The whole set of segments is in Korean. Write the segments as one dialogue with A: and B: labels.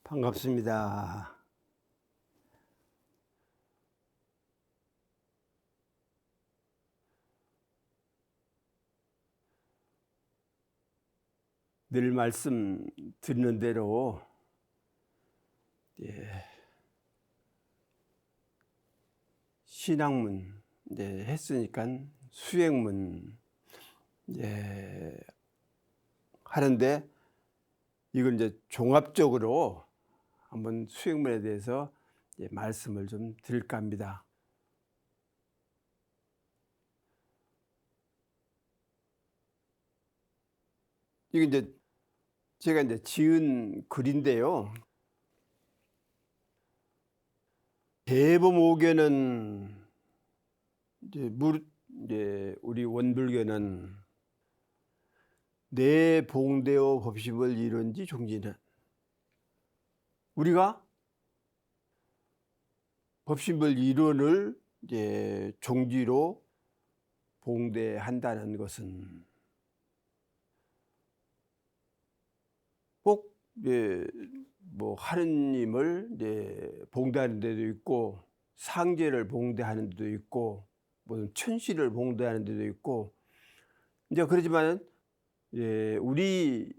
A: 반갑습니다. 늘 말씀 듣는 대로 신학문 했으니까 수행문 하는데, 이걸 이제 종합적으로 한번 수행문에 대해서 말씀을 좀 드릴까 합니다. 이게 이제 제가 지은 글인데요. 대범오계는 우리 원불교는 내 봉대어 법심을 이룬지 종지는, 우리가 법심을 이론을 종지로 봉대한다는 것은 꼭 하느님을 봉대하는 데도 있고, 상제를 봉대하는 데도 있고, 무슨 천시를 봉대하는 데도 있고, 그러지만 우리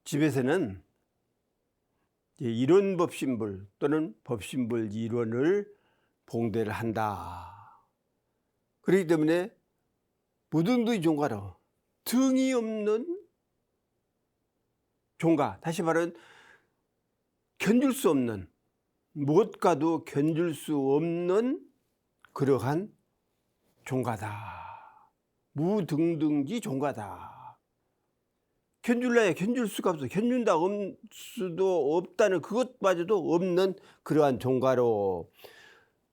A: 집에서는 이론 법심불 또는 법심불 이론을 봉대를 한다. 그렇기 때문에 무등등이 종가로 등이 없는 종가, 다시 말하면 견줄 수 없는, 못 가도 견줄 수 없는 그러한 종가다. 무등등지 종가다. 견줄래야 견줄 수가 없어. 견준다 수도 없다는 그것마저도 없는 그러한 종가로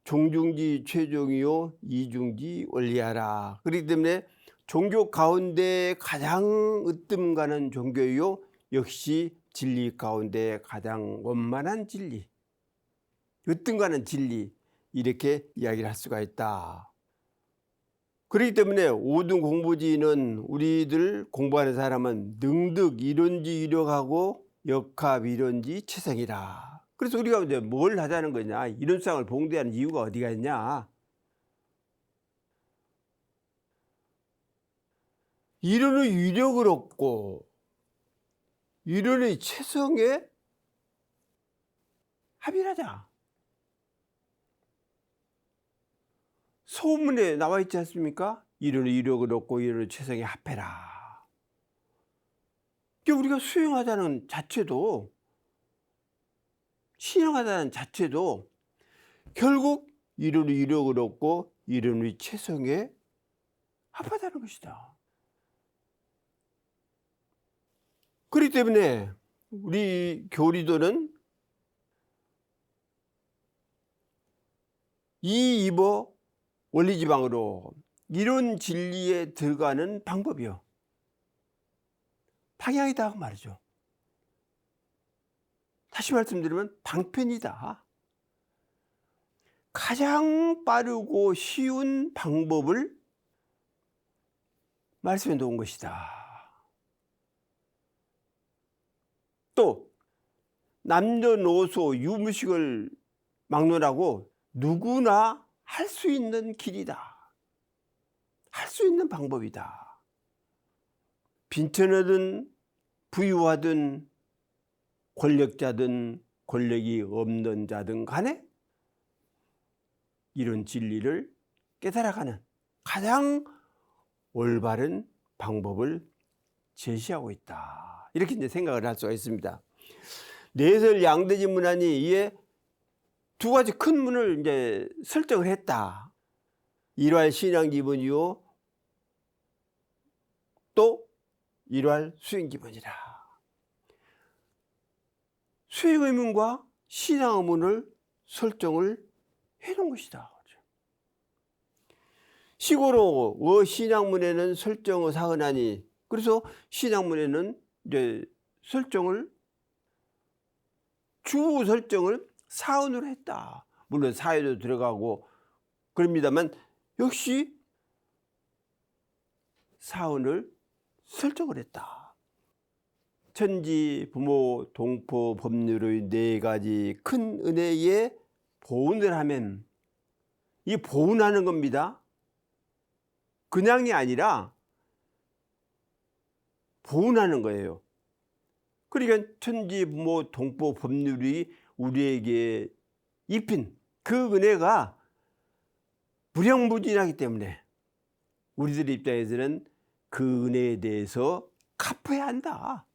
A: 종중지 최종이요 이중지 원리하라. 그렇기 때문에 종교 가운데 가장 으뜸 가는 종교요, 역시 진리 가운데 가장 원만한 진리, 으뜸 가는 진리, 이렇게 이야기를 할 수가 있다. 그렇기 때문에 5등 공부지는, 우리들 공부하는 사람은 능득 이론지 이력하고 역합 이론지 최생이라. 그래서 우리가 이제 뭘 하자는 거냐, 이론상을 봉대하는 이유가 어디가 있냐, 이론의 위력을 얻고 이론의 최성에 합일하자. 소문에 나와 있지 않습니까? 이론의 위력을 얻고 이론의 최성에 합해라. 우리가 수행하자는 자체도, 신앙하자는 자체도 결국 이론의 위력을 얻고 이론의 최성에 합하자는 것이다. 그렇기 때문에 우리 교리도는 이 입어 원리지방으로 이론 진리에 들어가는 방법이요, 방향이다 그 말이죠. 다시 말씀드리면 방편이다. 가장 빠르고 쉬운 방법을 말씀해 놓은 것이다. 또 남녀노소 유무식을 막론하고 누구나 할 수 있는 길이다. 할 수 있는 방법이다. 빈천하든 부유하든 권력자든 권력이 없는 자든 간에 이런 진리를 깨달아가는 가장 올바른 방법을 제시하고 있다. 이렇게 이제 생각을 할 수가 있습니다. 내설 양대지 문안이 이에 두 가지 큰 문을 이제 설정을 했다. 일활 신앙 기본이요, 또 일활 수행 기본이라. 수행의 문과 신앙의 문을 설정을 해놓은 것이다. 시고로 신앙문에는 설정을 사은하니, 그래서 신앙문에는 이제 주 설정을 사은으로 했다. 물론 사회도 들어가고 그럽니다만 역시 사은을 설정을 했다. 천지, 부모, 동포, 법률의 네 가지 큰 은혜에 보은을 하면, 이 보은하는 겁니다. 그냥이 아니라 보은하는 거예요. 그러니까 천지, 부모, 동포, 법률이 우리에게 입힌 그 은혜가 무량무진하기 때문에 우리들 입장에서는 그 은혜에 대해서 갚아야 한다.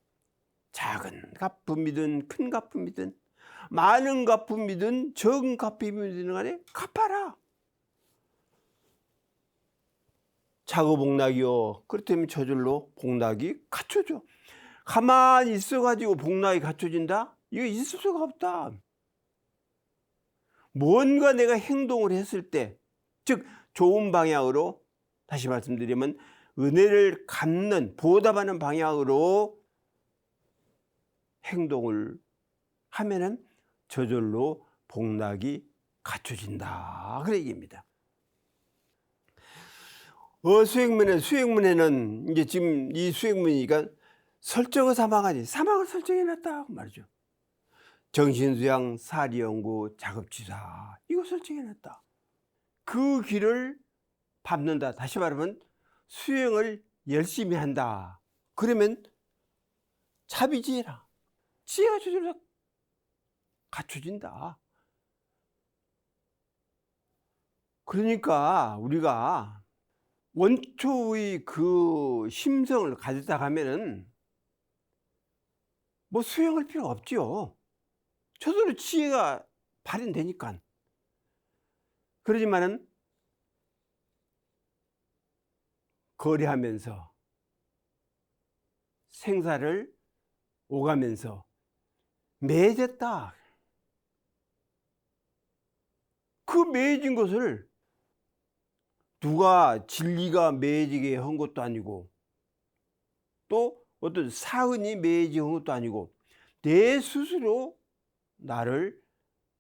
A: 작은 갚음이든 큰 갚음이든 많은 갚음이든 적은 갚음이든 간에 갚아라. 자고복락이요. 그렇다면 저절로 복락이 갖춰져. 가만히 있어가지고 복락이 갖춰진다? 이거 있을 수가 없다. 뭔가 내가 행동을 했을 때, 즉 좋은 방향으로, 다시 말씀드리면 은혜를 갚는, 보답하는 방향으로 행동을 하면은 저절로 복락이 갖춰진다. 그 얘기입니다. 수행문에는 이제 지금 이 수행문이니까 설정을 사망하지. 사망을 설정해놨다. 그 말이죠. 정신수양, 사리연구, 작업취사. 이거 설정해놨다. 그 길을 밟는다. 다시 말하면 수행을 열심히 한다. 그러면 자비지혜라. 지혜가 저절로 갖춰진다. 그러니까 우리가 원초의 그 심성을 가졌다 가면은 뭐 수행할 필요 없죠. 저절로 지혜가 발현되니까. 그러지만은 거래하면서 생사를 오가면서 매졌다. 그 매진 것을 누가 진리가 매지게 한 것도 아니고 또 어떤 사은이 매지게 한 것도 아니고 내 스스로 나를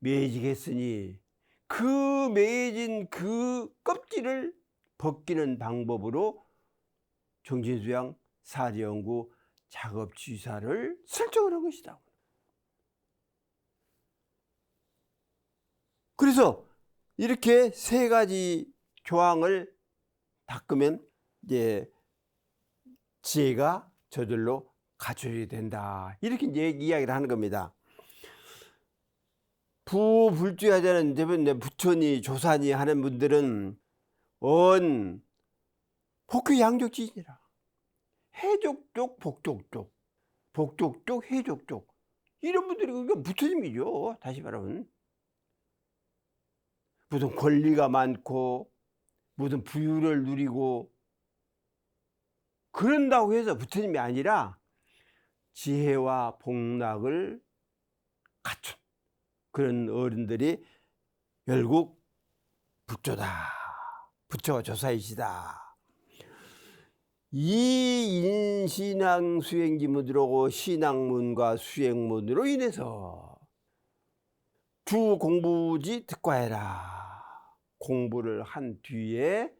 A: 매지게 했으니 그 매진 그 껍질을 벗기는 방법으로 정신수양, 사리연구, 작업취사를 설정을 한 것이다. 그래서 이렇게 세 가지 조항을 닦으면 이제 지혜가 저절로 갖춰지게 된다. 이렇게 이제 이야기를 하는 겁니다. 부불주하자는 부처니 조사니 하는 분들은 복교 양족지이니라. 해족 쪽, 복족 쪽, 복족 쪽, 해족 쪽, 이런 분들이 그러니까 부처님이죠. 다시 말하면 무슨 권리가 많고 무슨 부유를 누리고 그런다고 해서 부처님이 아니라 지혜와 복락을 갖춘 그런 어른들이 결국 부처다. 부처가 조사이시다. 이 인신앙 수행지문으로 신앙문과 수행문으로 인해서 주 공부지 특과해라. 공부를 한 뒤에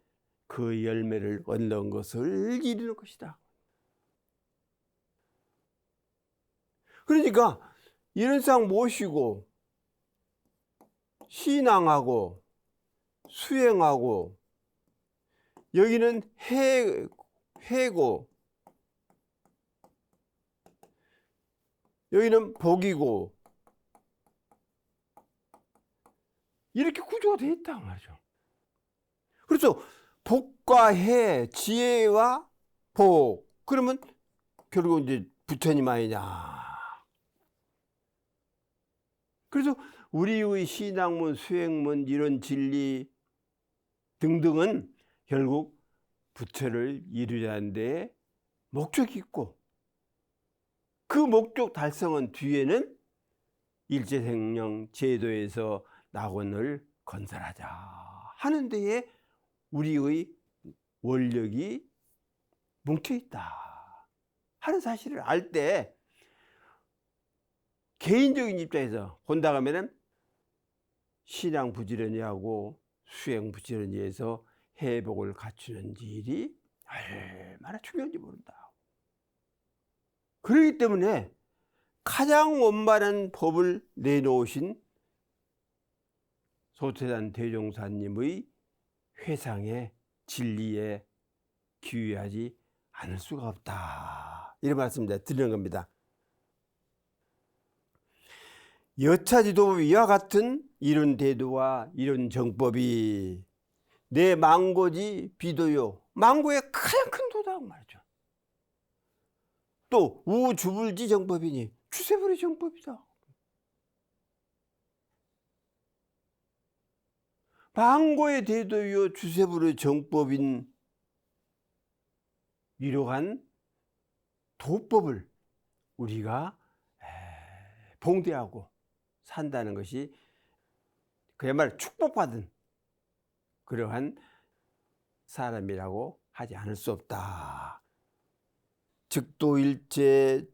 A: 그 열매를 얻는 것을 이루는 것이다. 그러니까 이런 상 모시고 신앙하고 수행하고 여기는 해고 여기는 복이고 이렇게 구조가 되어 있다 말이죠. 그래서 복과 해, 지혜와 복, 그러면 결국 이제 부처님 아니냐. 그래서 우리의 신학문, 수행문, 이런 진리 등등은 결국 부처를 이루자는 데 목적이 있고 그 목적 달성은 뒤에는 일제생명 제도에서 낙원을 건설하자 하는 데에 우리의 원력이 뭉쳐있다 하는 사실을 알 때 개인적인 입장에서 본다 하면은 신앙 부지런히 하고 수행 부지런히 해서 회복을 갖추는 일이 얼마나 중요한지 모른다. 그렇기 때문에 가장 원만한 법을 내놓으신 소태산 대종사님의 회상에 진리에 기회하지 않을 수가 없다. 이런 말씀 을 드리는 겁니다. 여차지도 이와 같은 이런 대도와 이런 정법이 내 망고지 비도요. 망고의 가장 큰 도다고 말이죠. 또 우주불지 정법이니 주세불의 정법이다. 망고의 대도요 주세불의 정법인 이러한 도법을 우리가 봉대하고 산다는 것이 그야말로 축복받은 그러한 사람이라고 하지 않을 수 없다. 즉도일체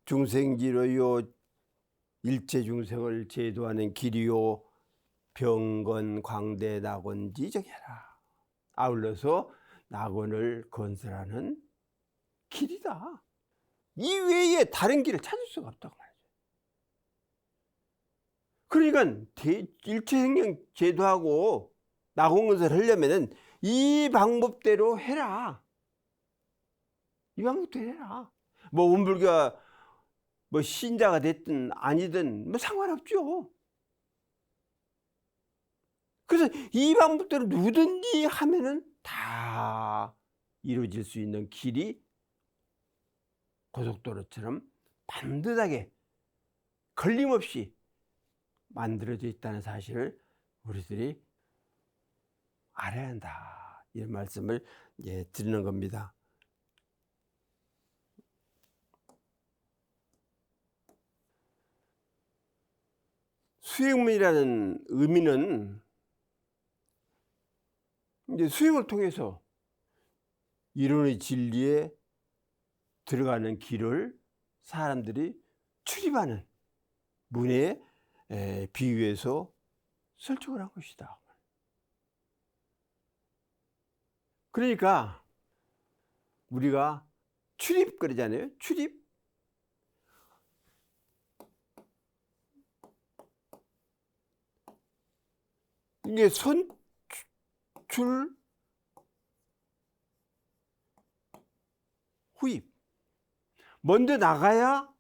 A: 중생지로요 일체 중생을 제도하는 길이요 병건 광대 낙원지 정해라. 아울러서 낙원을 건설하는 길이다. 이 외에 다른 길을 찾을 수가 없다고 말이죠. 그러니까 일체생명 제도하고 낙원 건설을 하려면은 이 방법대로 해라. 이 방법대로 해라. 뭐 원불교가 뭐 신자가 됐든 아니든 뭐 상관없죠. 그래서 이 방법대로 누구든지 하면은 다 이루어질 수 있는 길이 고속도로처럼 반듯하게 걸림없이 만들어져 있다는 사실을 우리들이 알아야 한다. 이런 말씀을 드리는 겁니다. 수행문이라는 의미는 이제 수행을 통해서 이론의 진리에 들어가는 길을 사람들이 출입하는 문에 비유해서 설정을 한 것이다. 그러니까 우리가 출입 그러잖아요. 출입. 이게 선출 후입. 먼저 나가야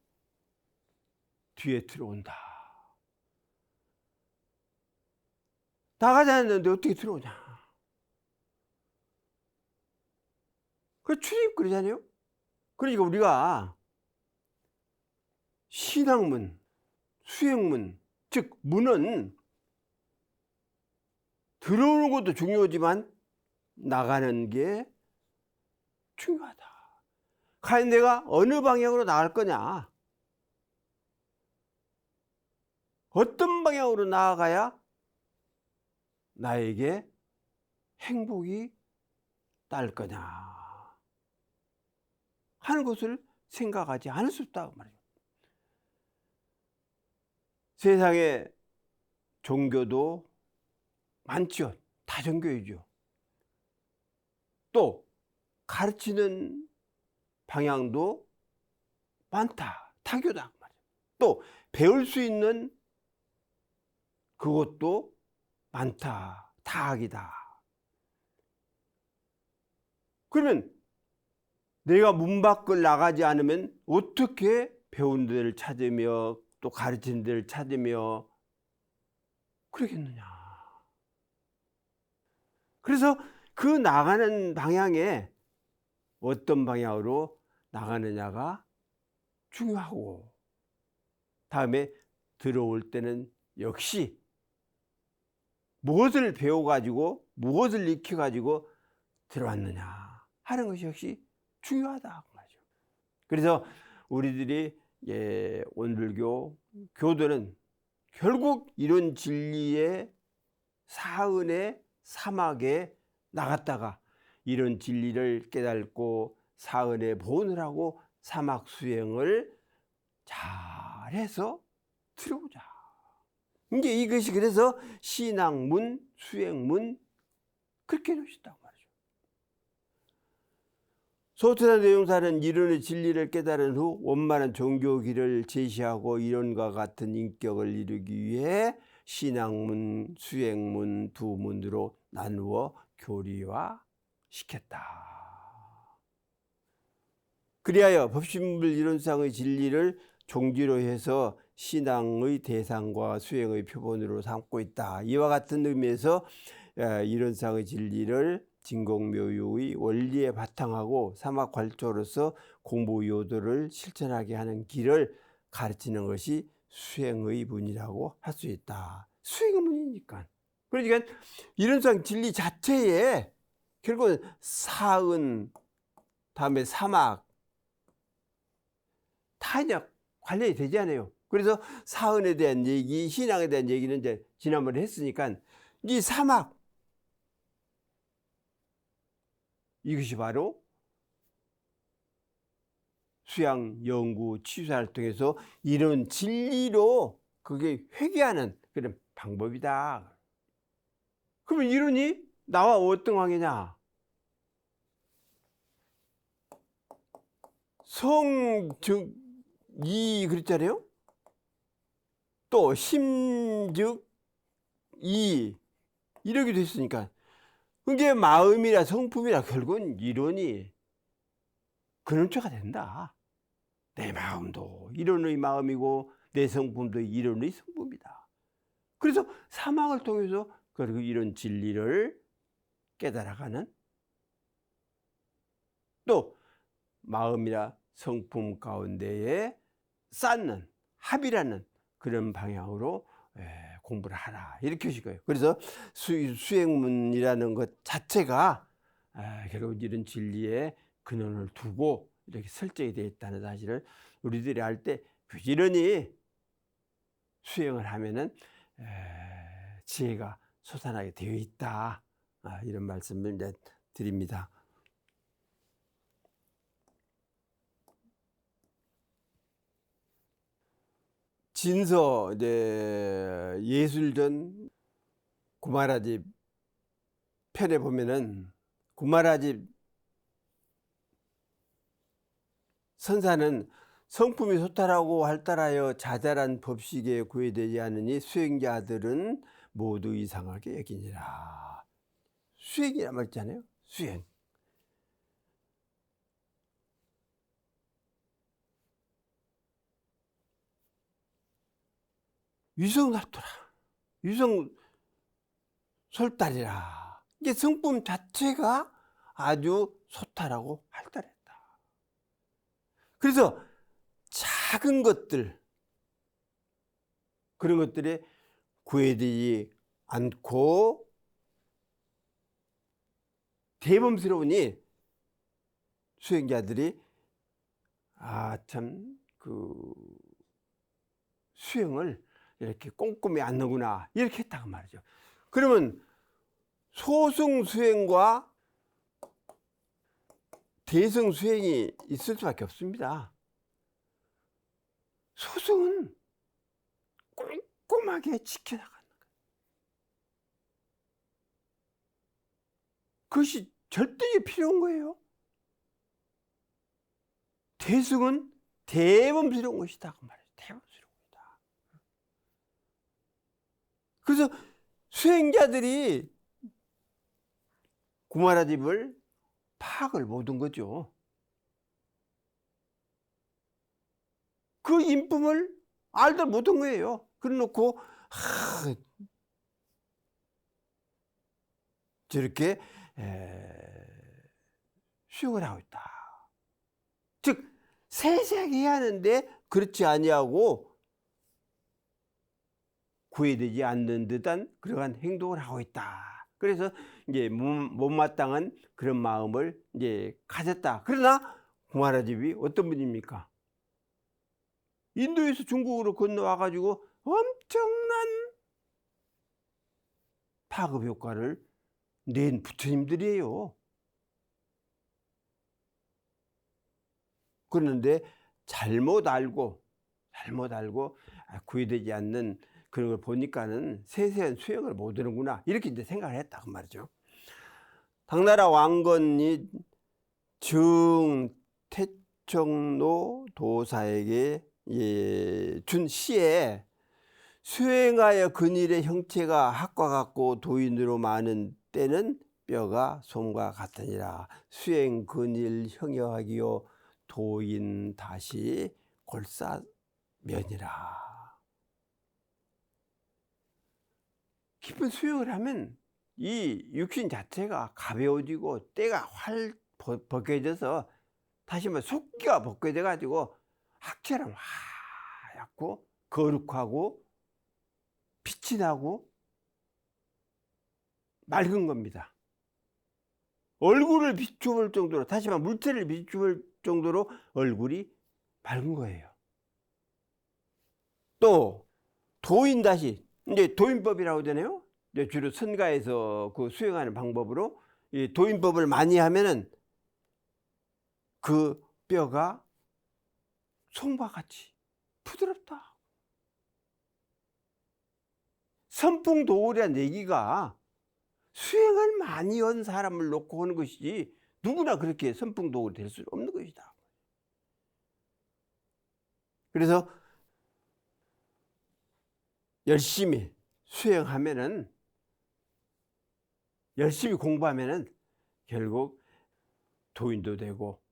A: 뒤에 들어온다. 나가지 않는데 어떻게 들어오냐. 그 출입 그러잖아요. 그러니까 우리가 신학문, 수행문, 즉 문은 들어오는 것도 중요하지만 나가는 게 중요하다. 과연 내가 어느 방향으로 나갈 거냐? 어떤 방향으로 나아가야 나에게 행복이 딸 거냐 하는 것을 생각하지 않을 수 없다고 말이에요. 세상에 종교도 많죠. 다종교이죠. 또 가르치는 방향도 많다. 타교다. 또 배울 수 있는 그것도 많다. 다학이다. 그러면 내가 문 밖을 나가지 않으면 어떻게 배운 데를 찾으며 또 가르치는 데를 찾으며 그러겠느냐. 그래서 그 나가는 방향에 어떤 방향으로 나가느냐가 중요하고 다음에 들어올 때는 역시 무엇을 배워가지고 무엇을 익혀가지고 들어왔느냐 하는 것이 역시 중요하다. 그래서 우리들이 원불교 교도는 결국 이런 진리의 사은의 사막에 나갔다가 이런 진리를 깨닫고 사은의 보온을 하고 사막 수행을 잘해서 들어오자. 이제 이것이 그래서 신학문, 수행문 그렇게 해놓으셨다고 말이죠. 소트나 내용사는 이론의 진리를 깨달은 후 원만한 종교기를 제시하고 이론과 같은 인격을 이루기 위해 신학문, 수행문 두 문으로 나누어 교리화시켰다. 그리하여 법신물 이론상의 진리를 종지로 해서 신앙의 대상과 수행의 표본으로 삼고 있다. 이와 같은 의미에서 이론상의 진리를 진공묘유의 원리에 바탕하고 사막활조로서 공부 요도를 실천하게 하는 길을 가르치는 것이 수행의 문이라고 할 수 있다. 수행의 문이니까. 그러니까 이론상 진리 자체에 결국은 사은, 다음에 사막 다 이제 관련이 되지 않아요. 그래서 사은에 대한 얘기, 신앙에 대한 얘기는 이제 지난번에 했으니까 이 사막, 이것이 바로 수양, 연구, 치유사를 통해서 이런 진리로 그게 회귀하는 그런 방법이다. 그러면 이론이 나와 어떤 관계냐? 성, 즉, 이 그랬잖아요. 또 심, 즉, 이 이렇게 됐으니까 그게 마음이라 성품이라 결국은 이론이 근원체가 된다. 내 마음도 이론의 마음이고 내 성품도 이론의 성품이다. 그래서 사막을 통해서 그리고 이런 진리를 깨달아가는, 또 마음이라 성품 가운데에 쌓는 합이라는 그런 방향으로 공부를 하라, 이렇게 하실 거예요. 그래서 수행문이라는 것 자체가 결국 이런 진리의 근원을 두고 이렇게 설정이 되어 있다는 사실을 우리들이 알 때 부지런히 수행을 하면은 지혜가 솟아나게 되어 있다, 이런 말씀을 이제 드립니다. 진서 이제 예술전 구마라집 편에 보면은 구마라집 선사는 성품이 소탈하고 활달하여 자잘한 법식에 구애되지 않으니 수행자들은 모두 이상하게 여기니라. 수행이란 말 있잖아요. 수행. 유성납도라. 유성솔달이라. 이게 성품 자체가 아주 소탈하고 활달했다. 그래서 작은 것들, 그런 것들에 구애되지 않고 대범스러우니 수행자들이 참 그 수행을 이렇게 꼼꼼히 안는구나, 이렇게 했다고 말이죠. 그러면 소승 수행과 대승 수행이 있을 수밖에 없습니다. 소승은 꼼꼼하게 지켜나가는 거예요. 그것이 절대에 필요한 거예요. 대승은 대범스러운 것이다, 그 말이에요. 대범스러운 것이다. 그래서 수행자들이 구마라집을 파악을 못한 거죠. 그 인품을 알들 못한 거예요. 그래 놓고 저렇게 수용을 하고 있다. 즉 세세하게 해야 하는데 그렇지 아니하고 구애되지 않는 듯한 그러한 행동을 하고 있다. 그래서 이제 못마땅한 그런 마음을 이제 가졌다. 그러나 구마라집이 어떤 분입니까? 인도에서 중국으로 건너와 가지고 엄청난 파급 효과를 낸 부처님들이에요. 그런데 잘못 알고 구애되지 않는 그런 걸 보니까는 세세한 수행을 못 하는구나, 이렇게 이제 생각을 했다 그 말이죠. 당나라 왕건이 정태청로 도사에게 준 시에 수행하여 근일의 형체가 학과 같고 도인으로 많은 때는 뼈가 솜과 같으니라. 수행 근일 형여하기요 도인 다시 골사면이라. 깊은 수행을 하면 이 육신 자체가 가벼워지고 때가 활 벗겨져서 다시 속기가 벗겨져 가지고 학처럼 하얗고 거룩하고 빛이 나고 맑은 겁니다. 얼굴을 비추볼 정도로, 다시 말해 물체를 비추볼 정도로 얼굴이 맑은 거예요. 또 도인 다시, 이제 도인법이라고 하잖아요. 이제 주로 선가에서 그 수행하는 방법으로 이 도인법을 많이 하면은 그 뼈가 솜과 같이 부드럽다. 선풍도울이라는 얘기가 수행을 많이 한 사람을 놓고 하는 것이지 누구나 그렇게 선풍도울이 될 수는 없는 것이다. 그래서 열심히 수행하면은, 열심히 공부하면은 결국 도인도 되고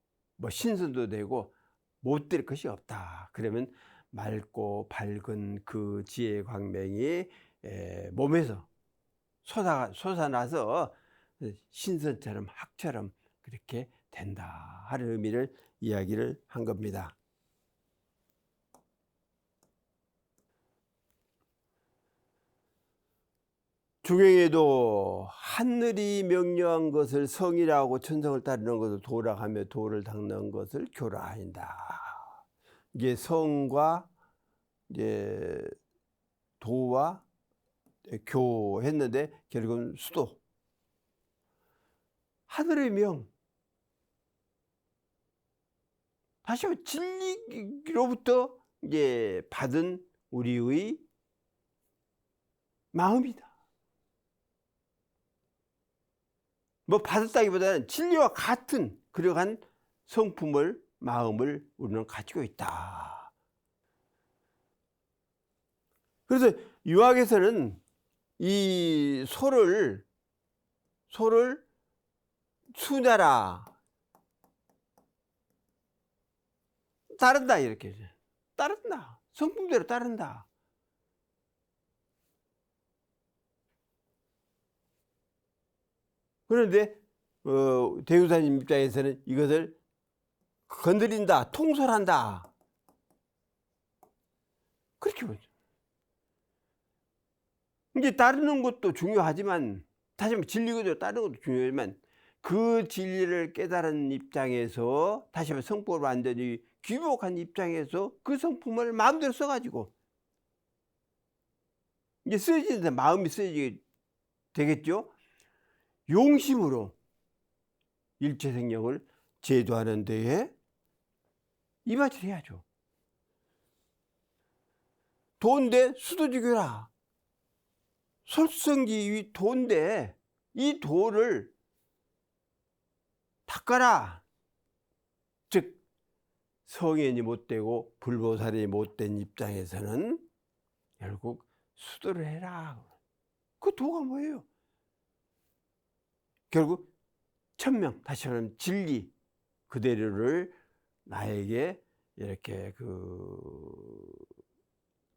A: 신선도 되고 못 될 것이 없다. 그러면 맑고 밝은 그 지혜의 광명이 몸에서 솟아나서 신선처럼 학처럼 그렇게 된다 하는 의미를 이야기를 한 겁니다. 중행에도 하늘이 명령한 것을 성이라고 천성을 따르는 것을 도라하며 도를 닦는 것을 교라한다. 이게 성과 이제 도와 교했는데 결국은 수도. 하늘의 명. 다시 한번 진리로부터 이제 받은 우리의 마음이다. 받았다기보다는 진리와 같은 그러한 성품을, 마음을 우리는 가지고 있다. 그래서 유학에서는 이 소를 수냐라 따른다, 이렇게 따른다, 성품대로 따른다. 그런데 대우사님 입장에서는 이것을 건드린다, 통솔한다, 그렇게 보죠. 이제 따르는 것도 중요하지만, 다시 말해 진리가 따르는 것도 중요하지만 그 진리를 깨달은 입장에서, 다시 말해 성품을 완전히 귀복한 입장에서 그 성품을 마음대로 써가지고 이제 쓰여지는데 마음이 쓰여지게 되겠죠. 용심으로 일체생명을 제도하는 데에 이바지를 해야죠. 도인데 수도지교라. 솔성기 도인데 이 도를 닦아라. 즉 성인이 못되고 불보살이 못된 입장에서는 결국 수도를 해라. 그 도가 뭐예요? 결국 천명, 다시 말하면 진리 그대로를 나에게 이렇게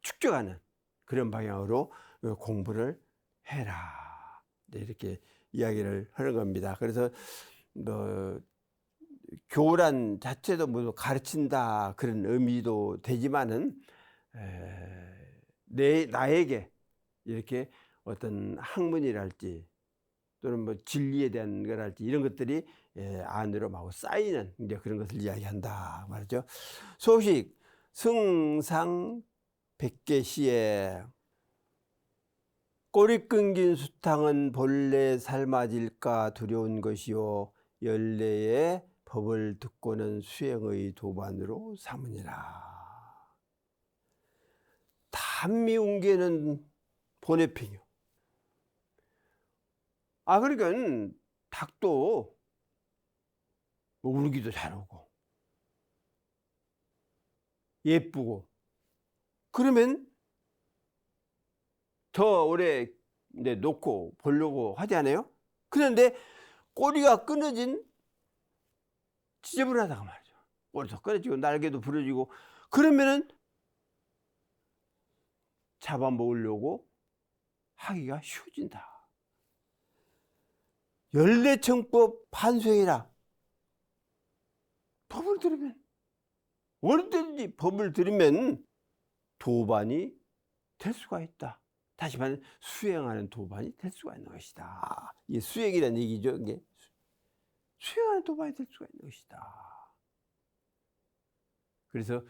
A: 축적하는 그런 방향으로 공부를 해라. 이렇게 이야기를 하는 겁니다. 그래서 교란 자체도 뭐 가르친다 그런 의미도 되지만은 나에게 이렇게 어떤 학문이랄지 또는 진리에 대한 거랄지 이런 것들이 안으로 막 쌓이는 이제 그런 것을 이야기한다 말이죠. 소식 승상 백개시에 꼬리 끊긴 수탕은 본래 삶아질까 두려운 것이요 열례의 법을 듣고는 수행의 도반으로 삼으니라. 단미 웅계는 본해핑이요. 그러니까 닭도 울기도 잘 오고 예쁘고 그러면 더 오래 놓고 보려고 하지 않아요? 그런데 꼬리가 끊어진 지저분하다가 말이죠. 꼬리도 끊어지고 날개도 부러지고 그러면은 잡아먹으려고 하기가 쉬워진다. 열대청법 판소해라. 법을 들으면 어디든지 법을 들으면 도반이 될 수가 있다. 다시 말하면 수행하는 도반이 될 수가 있는 것이다. 이게 수행이라는 얘기죠. 이게 수행하는 도반이 될 수가 있는 것이다. 그래서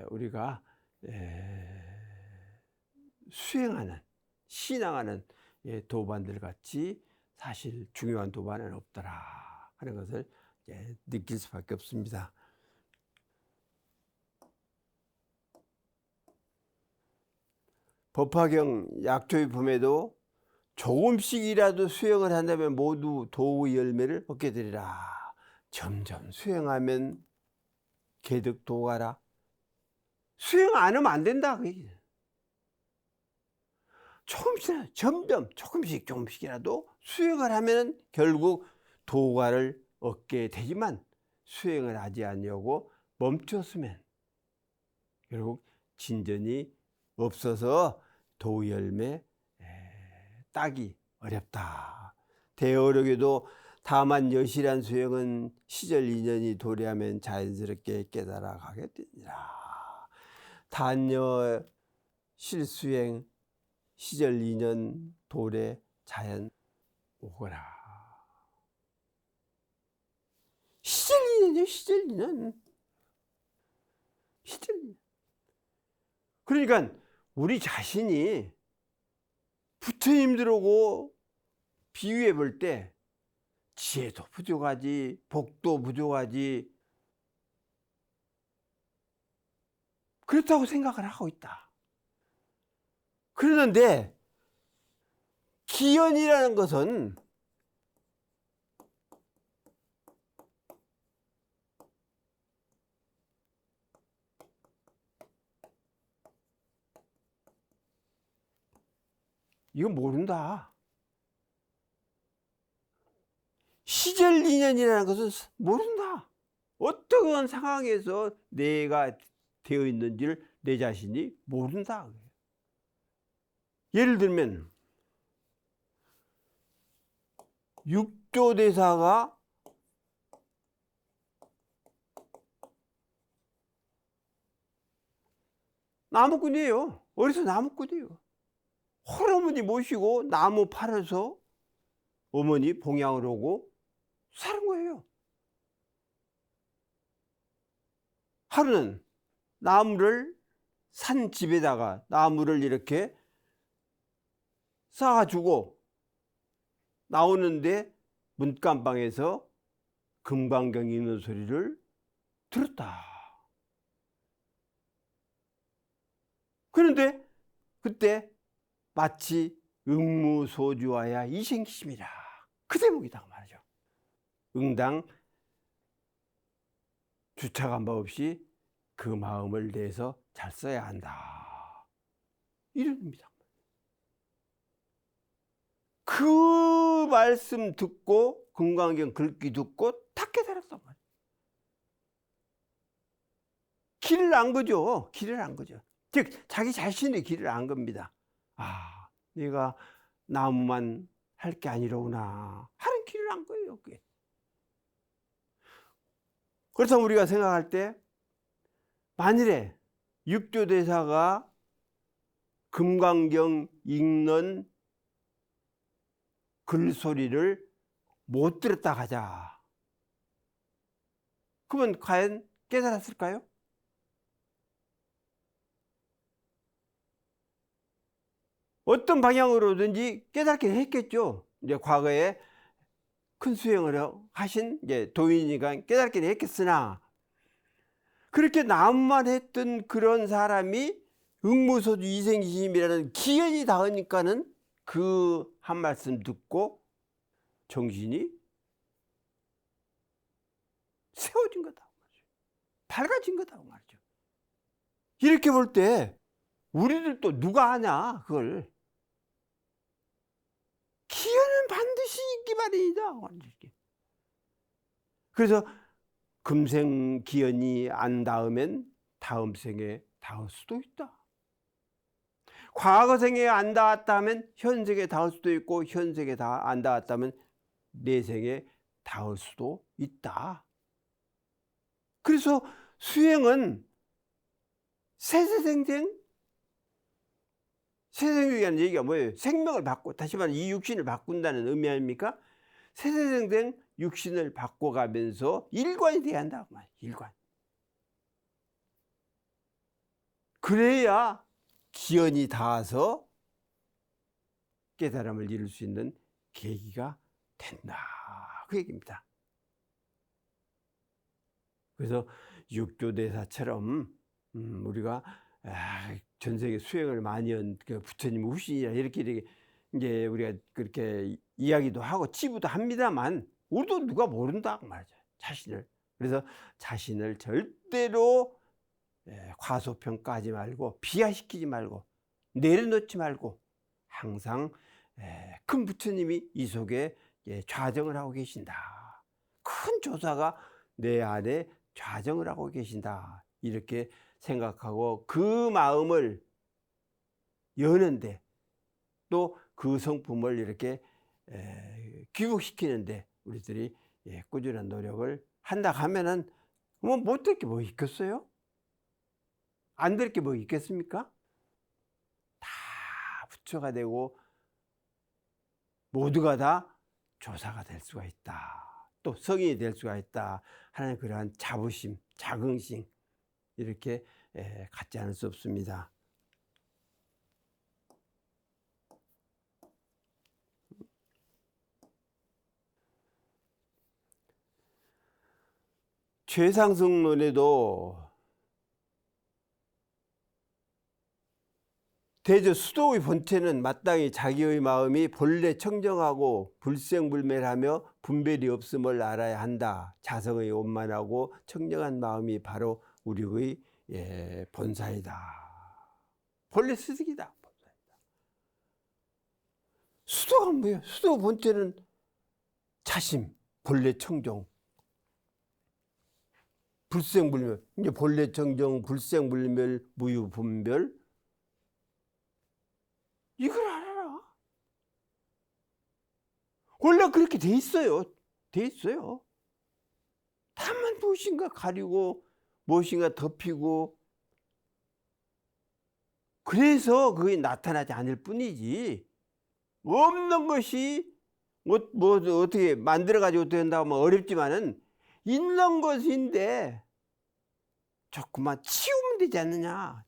A: 우리가 수행하는 신앙하는 도반들 같이 사실 중요한 도반은 없더라 하는 것을 느낄 수밖에 없습니다. 법화경 약조의품에도 조금씩이라도 수행을 한다면 모두 도의 열매를 얻게 되리라. 점점 수행하면 개득도가라. 수행 안 하면 안 된다. 조금씩 점점 조금씩이라도 수행을 하면 결국 도가를 얻게 되지만 수행을 하지 않으려고 멈췄으면 결국 진전이 없어서 도열매 따기 어렵다. 대어록에도 다만 여실한 수행은 시절 인연이 도래하면 자연스럽게 깨달아 가게 되니라. 단여 실수행 시절 인연 도래 자연 오거라. 시절 인연이요. 시절 인연. 시절 인연. 그러니까 우리 자신이 부처님들하고 비유해 볼 때 지혜도 부족하지 복도 부족하지 그렇다고 생각을 하고 있다. 그러는데 기연이라는 것은 이거 모른다. 시절 인연이라는 것은 모른다. 어떤 상황에서 내가 되어 있는지를 내 자신이 모른다. 예를 들면 육조대사가 나무꾼이에요. 어디서 나무꾼이에요. 할아버지 모시고 나무 팔아서 어머니 봉양을 오고 사는 거예요. 하루는 나무를 산 집에다가 나무를 이렇게 쌓아주고 나오는데 문간방에서 금강경 읽는 소리를 들었다. 그런데 그때 마치 응무소주하야 이생심이라 그 대목이다 말이죠. 응당 주차간바 없이 그 마음을 내서 잘 써야 한다. 이런 의미다. 그 말씀 듣고 금강경 글귀 듣고 다 깨달았단 말이에요. 길을 안 거죠. 길을 안 거죠. 즉 자기 자신의 길을 안 겁니다. 아, 내가 나무만 할 게 아니로구나 하는 길을 안 거예요. 그게. 그래서 우리가 생각할 때 만일에 육조대사가 금강경 읽는 글소리를 못 들었다 하자. 그러면 과연 깨달았을까요? 어떤 방향으로든지 깨닫긴 했겠죠. 이제 과거에 큰 수행을 하신 이제 도인이니까 깨닫긴 했겠으나 그렇게 나무만 했던 그런 사람이 응무소주 이생심이라는 기연이 닿으니까는 그 한 말씀 듣고 정신이 세워진 거다 말이죠. 밝아진 거다 말이죠. 이렇게 볼 때 우리들 또 누가 아냐 그걸. 기회는 반드시 있기 마련이다. 그래서 금생 기연이 안 닿으면 다음 생에 닿을 수도 있다. 과거 생에 안 닿았다 하면 현생에 닿을 수도 있고, 현생에 안 닿았다면 내생에 닿을 수도 있다. 그래서 수행은 세세생생, 세생이라는 얘기가 뭐예요? 생명을 바꿔, 다시 말해 이 육신을 바꾼다는 의미 아닙니까? 세세생생 육신을 바꿔가면서 일관이 돼야 한다고 말이에요. 일관. 그래야 기연이 닿아서 깨달음을 이룰 수 있는 계기가 된다. 그 얘기입니다. 그래서 육조대사처럼 우리가 전 세계 수행을 많이 한 부처님 후신이라 이렇게 이제 우리가 그렇게 이야기도 하고 치부도 합니다만, 우리도 누가 모른다 말이죠. 자신을. 그래서 자신을 절대로 과소평가하지 말고, 비하시키지 말고, 내려놓지 말고, 항상 큰 부처님이 이 속에 좌정을 하고 계신다. 큰 조사가 내 안에 좌정을 하고 계신다. 이렇게 생각하고 그 마음을 여는데, 또 그 성품을 이렇게 귀국시키는데 우리들이 꾸준한 노력을 한다 하면은 뭐 못될 게 뭐 있겠어요? 안 될 게 뭐 있겠습니까? 다 부처가 되고 모두가 다 조사가 될 수가 있다. 또 성인이 될 수가 있다 하는 그러한 자부심, 자긍심 이렇게 갖지 않을 수 없습니다. 최상승론에도 대저 수도의 본체는 마땅히 자기의 마음이 본래 청정하고 불생불멸하며 분별이 없음을 알아야 한다. 자성의 원만하고 청정한 마음이 바로 우리의 본사이다. 본래 스승이다. 수도가 뭐예요? 수도 본체는 자심, 본래 청정, 불생불멸. 이제 본래 청정, 불생불멸, 무유분별. 이걸 알아라. 원래 그렇게 돼 있어요. 돼 있어요. 다만 무엇인가 가리고 무엇인가 덮이고, 그래서 그게 나타나지 않을 뿐이지, 없는 것이 뭐 어떻게 만들어가지고 어떻게 한다고 하면 어렵지만은 있는 것인데 조금만 치우면 되지 않느냐,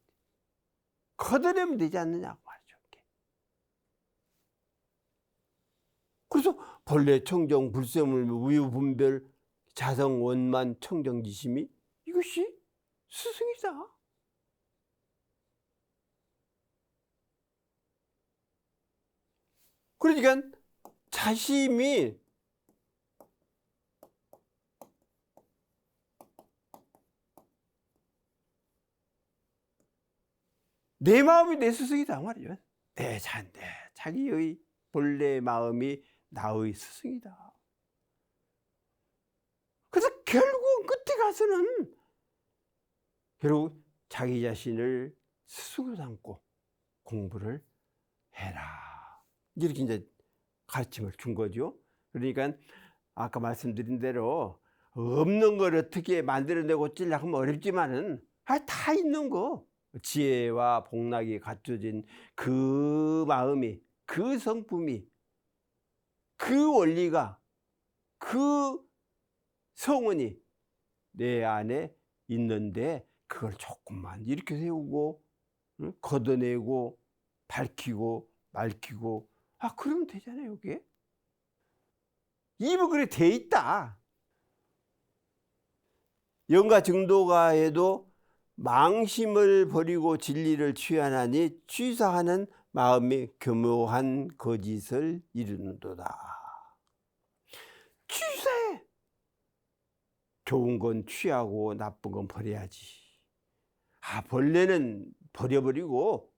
A: 걷어내면 되지 않느냐 말이죠. 그래서 본래 청정, 불생물, 우유분별, 자성, 원만, 청정지심이 이것이 스승이다. 그러니까 자심이 내 마음이 내 스승이다 말이죠. 내 자기의 본래 마음이 나의 스승이다. 그래서 결국 끝에 가서는 결국 자기 자신을 스승으로 삼고 공부를 해라, 이렇게 이제 가르침을 준 거죠. 그러니까 아까 말씀드린 대로 없는 걸 어떻게 만들어내고 찔려고 하면 어렵지만은 다 있는 거, 지혜와 복락이 갖춰진 그 마음이, 그 성품이, 그 원리가, 그 성원이 내 안에 있는데, 그걸 조금만 이렇게 세우고 걷어내고 밝히고 맑히고 그러면 되잖아요. 이게 입은 그래 돼 있다. 영가 증도가에도 망심을 버리고 진리를 취하나니 취사하는 마음이 교묘한 거짓을 이루는도다. 취사해. 좋은 건 취하고 나쁜 건 버려야지. 벌레는 버려버리고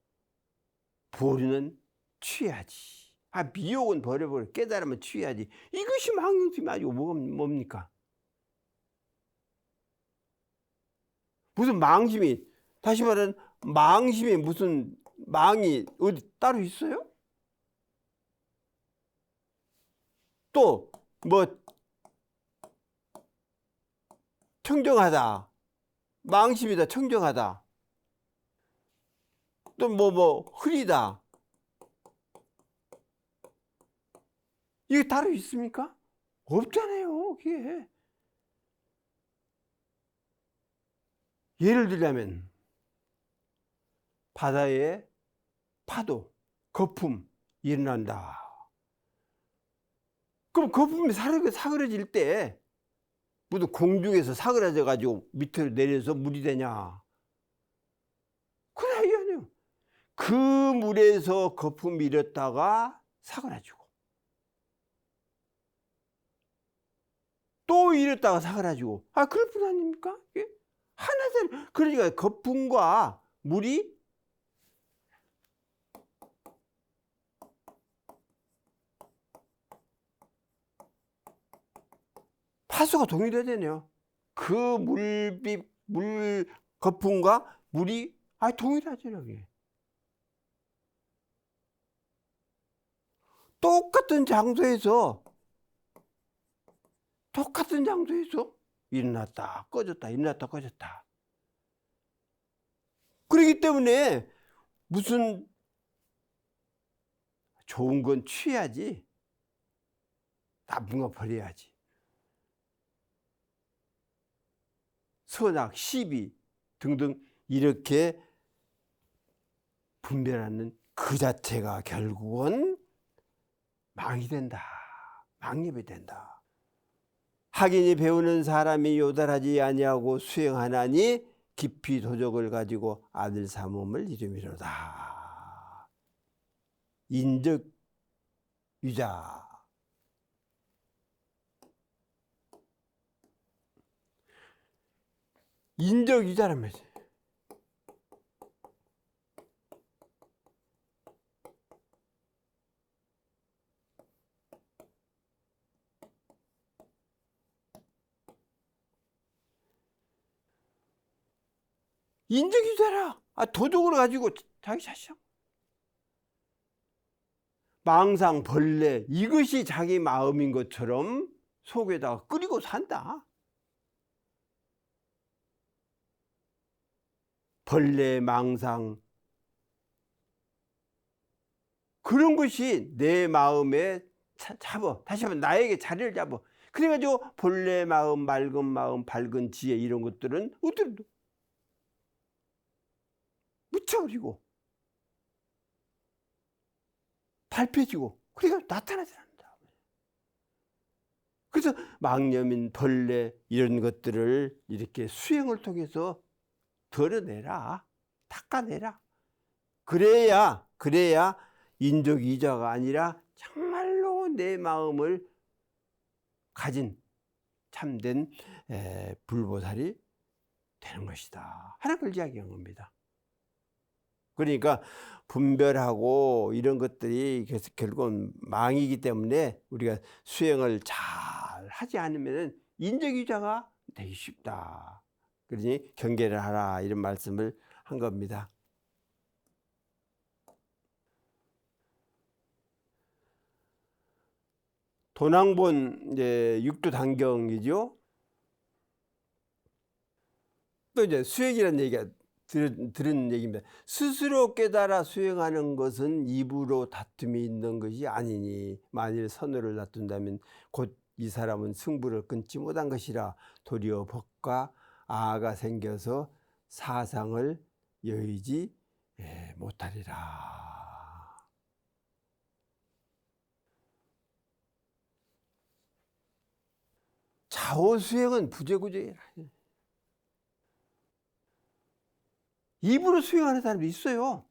A: 보리는 취해야지. 미혹은 버려버리고 깨달으면 취해야지. 이것이 망심이 아니고 뭡니까? 무슨 망심이, 다시 말하면 망심이 무슨 망이 어디 따로 있어요? 또 뭐 청정하다, 망심이다, 청정하다. 또 뭐 흐리다. 이게 따로 있습니까? 없잖아요, 그게. 예를 들자면 바다에 파도, 거품 일어난다. 그럼 거품이 사그러질 때 무슨 공중에서 사그라져 가지고 밑으로 내려서 물이 되냐? 그래, 아니에요. 그 물에서 거품이 일었다가 사그라지고 또 일었다가 사그라지고, 그럴 뿐 아닙니까? 하나잖아요. 그러니까 거품과 물이 파수가 동일해야 되네요. 그 물 거품과 물이 동일하잖아요. 이게. 똑같은 장소에서 일어났다 꺼졌다, 일어났다 꺼졌다. 그렇기 때문에 무슨 좋은 건 취해야지, 나쁜 건 버려야지. 선악, 시비 등등 이렇게 분별하는 그 자체가 결국은 망이 된다, 망립이 된다. 학인이 배우는 사람이 요달하지 아니하고 수행하나니 깊이 도적을 가지고 아들 삼음을 이루미로다. 인적유자. 인적유자란 말이지. 인적유자라. 도둑을 가지고 자기 자식. 망상, 벌레, 이것이 자기 마음인 것처럼 속에다가 끓이고 산다. 벌레, 망상, 그런 것이 내 마음에 잡아. 다시 한번 나에게 자리를 잡아. 그래가지고 본래 마음, 맑은 마음, 밝은 지혜 이런 것들은 어떻게 묻혀버리고 발표지고 그러니까 나타나지 않는다. 그래서 망념인 벌레 이런 것들을 이렇게 수행을 통해서 덜어내라, 닦아내라. 그래야 인적이자가 아니라 정말로 내 마음을 가진 참된 불보살이 되는 것이다 하는 걸 이야기한 겁니다. 그러니까 분별하고 이런 것들이 결국은 망이기 때문에 우리가 수행을 잘 하지 않으면 인적유자가 되기 쉽다. 그러니 경계를 하라 이런 말씀을 한 겁니다. 도낭본 이제 육두단경이죠. 또 이제 수행이라는 얘기가 들은 얘기입니다. 스스로 깨달아 수행하는 것은 입으로 다툼이 있는 것이 아니니 만일 선호를 다툰다면 곧 이 사람은 승부를 끊지 못한 것이라 도리어 법과 아가 생겨서 사상을 여의지 못하리라. 자오수행은 부재구재라. 입으로 수행하는 사람도 있어요.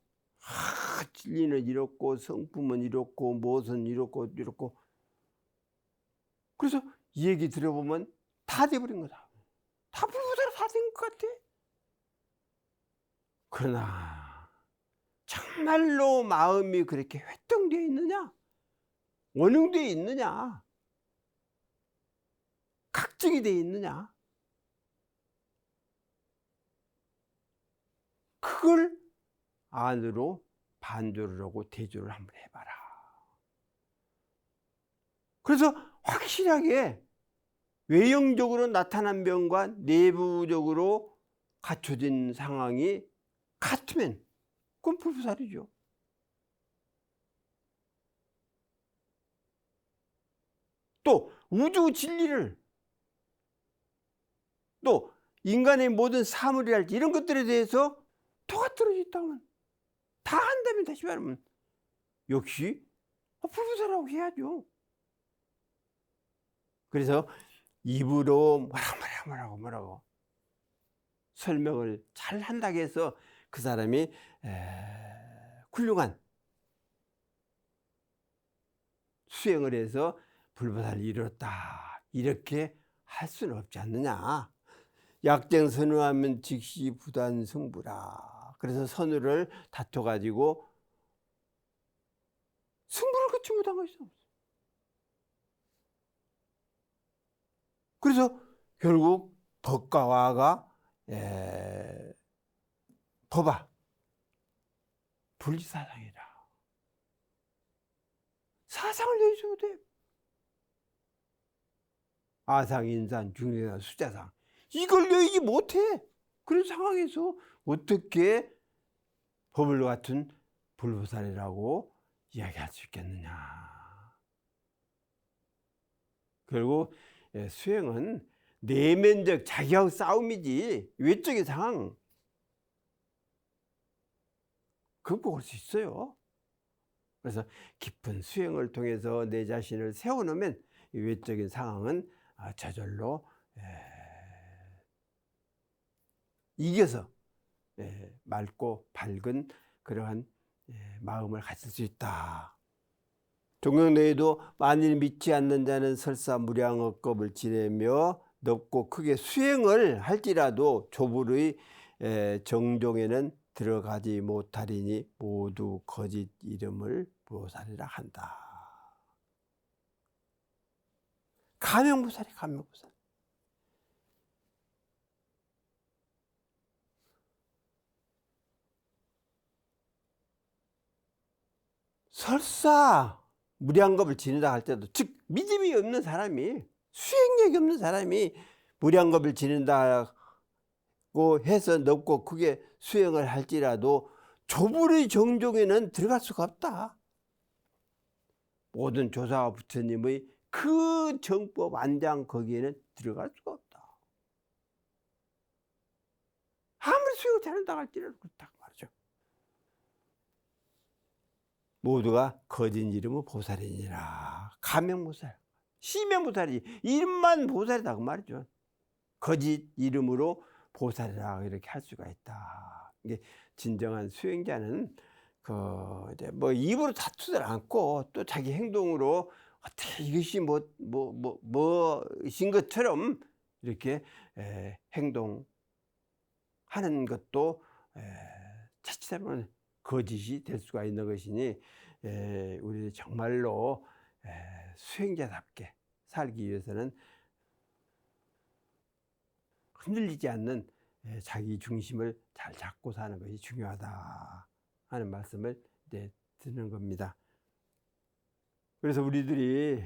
A: 진리는 이렇고 성품은 이렇고 무엇은 이렇고 그래서 이 얘기 들어보면 다 돼버린 거다. 다 불보살이 다 된 것 같아. 그러나 정말로 마음이 그렇게 회통되어 있느냐, 원흥되어 있느냐, 각증이 되어 있느냐, 그걸 안으로 반조를 하고 대조를 한번 해봐라. 그래서 확실하게 외형적으로 나타난 병과 내부적으로 갖춰진 상황이 같으면 그건 불보살이죠. 또 우주 진리를, 또 인간의 모든 사물이랄지 이런 것들에 대해서 토가떨어져 있다면, 다 한다면, 다시 말하면 역시 불보살이라고 해야죠. 그래서 입으로 뭐라고 설명을 잘 한다고 해서 그 사람이 훌륭한 수행을 해서 불보살을 이뤘다, 이렇게 할 수는 없지 않느냐. 약쟁선우하면 즉시 부단승부라. 그래서 선우를 다퉈가지고 승부를 거치 못한 것이 없어. 그래서 결국 법과 와가 법아 분리사상이라. 사상을 내지 못해. 아상, 인산, 중생상, 수자상 이걸 내지 못해. 그런 상황에서 어떻게 법을 같은 불보살이라고 이야기할 수 있겠느냐. 결국 수행은 내면적 자기하고 싸움이지 외적인 상황 극복할 수 있어요. 그래서 깊은 수행을 통해서 내 자신을 세워놓으면 외적인 상황은 저절로 이겨서 맑고 밝은 그러한 마음을 가질 수 있다. 종경내에도 만일 믿지 않는 자는 설사 무량업겁을 지내며 넓고 크게 수행을 할지라도 조불의 정종에는 들어가지 못하리니 모두 거짓 이름을 보살이라 한다. 가명보살이 가명보살. 설사 무량겁을 지낸다 할 때도, 즉 믿음이 없는 사람이, 수행력이 없는 사람이 무량겁을 지낸다고 해서 넓고 크게 수행을 할지라도 조불의 정종에는 들어갈 수가 없다. 모든 조사와 부처님의 그 정법 안장 거기에는 들어갈 수가 없다. 아무리 수행을 잘한다 할지라도 그렇다고 말이죠. 모두가 거짓 이름은 보살이니라. 가명보살, 시명보살이 이름만 보살이다 그 말이죠. 거짓 이름으로 보살이라 이렇게 할 수가 있다. 이게 진정한 수행자는 이제 뭐 입으로 다투질 않고 또 자기 행동으로 어떻게 이것이 뭐신 것처럼 이렇게 행동하는 것도 자칫하면 거짓이 될 수가 있는 것이니 우리 정말로 수행자답게 살기 위해서는 흔들리지 않는 자기 중심을 잘 잡고 사는 것이 중요하다 하는 말씀을 이제 드는 겁니다. 그래서 우리들이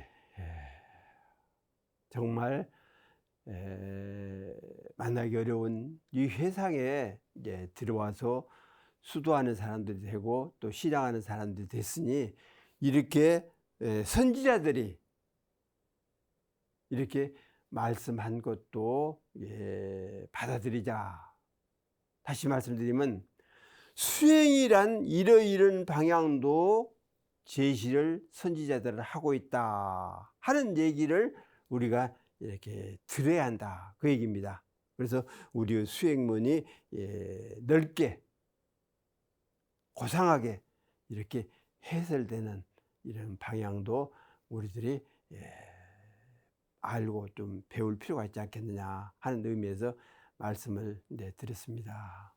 A: 정말 만나기 어려운 이 회상에 이제 들어와서 수도하는 사람들이 되고 또 신앙하는 사람들이 됐으니, 이렇게 선지자들이 이렇게 말씀한 것도 받아들이자. 다시 말씀드리면 수행이란 이러이런 방향도 제시를 선지자들은 하고 있다 하는 얘기를 우리가 이렇게 들어야 한다, 그 얘기입니다. 그래서 우리의 수행문이 넓게 고상하게 이렇게 해설되는 이런 방향도 우리들이 알고 좀 배울 필요가 있지 않겠느냐 하는 의미에서 말씀을 드렸습니다.